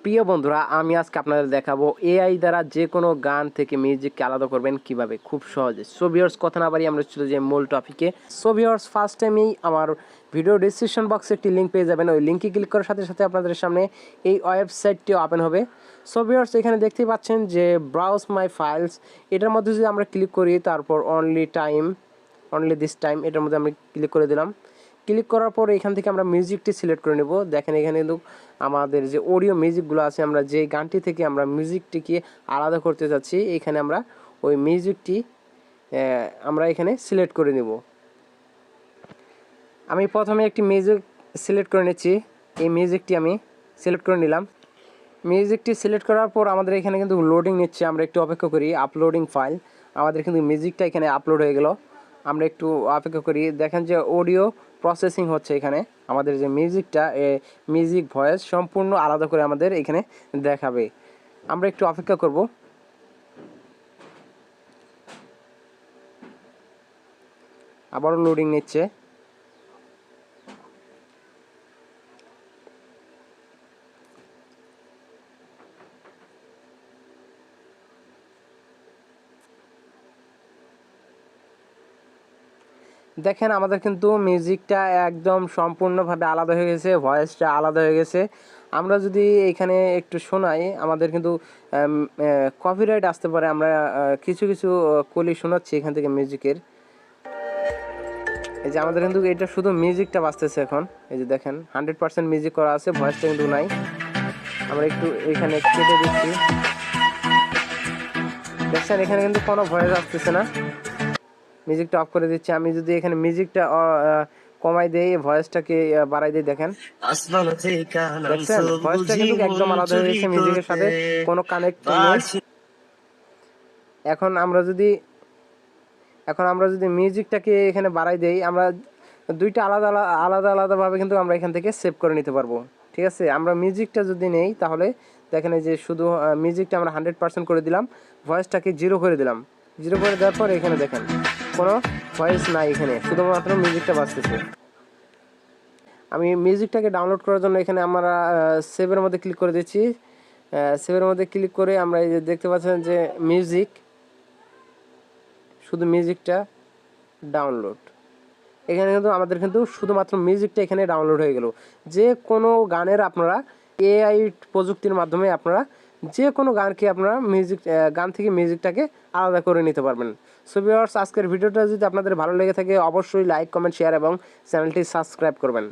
প্রিয় বন্ধুরা, আমি আজকে আপনাদের দেখাবো এআই দ্বারা যে কোনো গান থেকে মিউজিককে আলাদা করবেন কিভাবে, খুব সহজে। সো ভিউয়ার্স, কথা না বাড়িয়ে আমরা চলে যাই মূল টপিকে। সো ভিউয়ার্স, ফার্স্ট টাইমেই আমার ভিডিও ডিসক্রিপশন বক্সে একটি লিঙ্ক পেয়ে যাবেন। ওই লিঙ্কে ক্লিক করার সাথে সাথে আপনাদের সামনে এই ওয়েবসাইটটি ওপেন হবে। সো ভিউয়ার্স, এখানে দেখতেই পাচ্ছেন যে ব্রাউজ মাই ফাইলস, এটার মধ্যে যদি আমরা ক্লিক করি, তারপর অনলি দিস টাইম, এটার মধ্যে আমরা ক্লিক করে দিলাম। ক্লিক করার পর এখান থেকে আমরা মিউজিকটি সিলেক্ট করে নেব। দেখেন এখানে কিন্তু আমাদের যে অডিও মিউজিকগুলো আছে, আমরা যে গানটি থেকে আমরা মিউজিকটিকে আলাদা করতে যাচ্ছি, এখানে আমরা ওই মিউজিকটি আমরা এখানে সিলেক্ট করে নেব। আমি প্রথমে একটি মিউজিক সিলেক্ট করে নিচ্ছি। এই মিউজিকটি আমি সিলেক্ট করে নিলাম। মিউজিকটি সিলেক্ট করার পর আমাদের এখানে কিন্তু লোডিং নিচ্ছে, আমরা একটু অপেক্ষা করি। আপলোডিং ফাইল, আমাদের কিন্তু মিউজিকটা এখানে আপলোড হয়ে গেল। আমরা একটু অপেক্ষা করি। দেখেন যে অডিও প্রসেসিং হচ্ছে। এখানে আমাদের যে মিউজিকটা, মিউজিক ভয়েস সম্পূর্ণ আলাদা করে আমাদের এখানে দেখাবে। আমরা একটু অপেক্ষা করব। আবারও লোডিং নিচ্ছে। দেখেন আমাদের কিন্তু মিউজিকটা একদম সম্পূর্ণভাবে আলাদা হয়ে গেছে, ভয়েসটা আলাদা হয়ে গেছে। আমরা যদি এখানে একটু শোনাই, আমাদের কিন্তু কপিরাইট আসতে পারে। আমরা কিছু কিছু কলি শোনাচ্ছি এখান থেকে মিউজিকের। এই যে আমাদের কিন্তু এটা শুধু মিউজিকটা বাজতেছে এখন। এই যে দেখেন 100% মিউজিক করা আছে, ভয়েসটা কিন্তু নাই। আমরা একটু এখানে কেটে দিচ্ছি। দেখছেন এখানে কিন্তু কোনো ভয়েস আসতেছে না। মিউজিকটা অফ করে দিচ্ছি। আমি যদি এখানে মিউজিকটা কমাই দেই, ভয়েসটাকে বাড়াই দেই, দেখেন দেখছেন ভয়েসটা কিন্তু একদম আলাদা হয়ে গেছে, মিউজিকের সাথে কোনো কানেক্ট নেই। এখন আমরা যদি মিউজিকটাকে এখানে বাড়াই দেই, আমরা দুইটা আলাদাভাবে কিন্তু আমরা এখান থেকে সেভ করে নিতে পারবো। ঠিক আছে, আমরা মিউজিকটা যদি নেই, তাহলে দেখেন এই যে শুধু মিউজিকটা আমরা 100% করে দিলাম, ভয়েসটাকে 0 করে দিলাম। 0 করে দেওয়ার পর এখানে দেখেন কোনো ভয়েস নাই, এখানে শুধুমাত্র মিউজিকটা বাজতেছে। আমি মিউজিকটাকে ডাউনলোড করার জন্য এখানে আমরা সেভের মধ্যে ক্লিক করে দিচ্ছি। সেভের মধ্যে ক্লিক করে আমরা এই যে দেখতে পাচ্ছেন যে শুধু মিউজিকটা ডাউনলোড। এখানে কিন্তু আমাদের কিন্তু শুধুমাত্র মিউজিকটা এখানে ডাউনলোড হয়ে গেল। যে কোনো গানের আপনারা এআই প্রযুক্তির মাধ্যমে আপনারা যে কোনো গানকে আপনারা গান থেকে মিউজিকটাকে আলাদা করে নিতে পারবেন। সো ভিউয়ার্স, আজকের ভিডিওটা যদি আপনাদের ভালো লেগে থাকে, অবশ্যই লাইক, কমেন্ট, শেয়ার এবং চ্যানেলটি সাবস্ক্রাইব করবেন।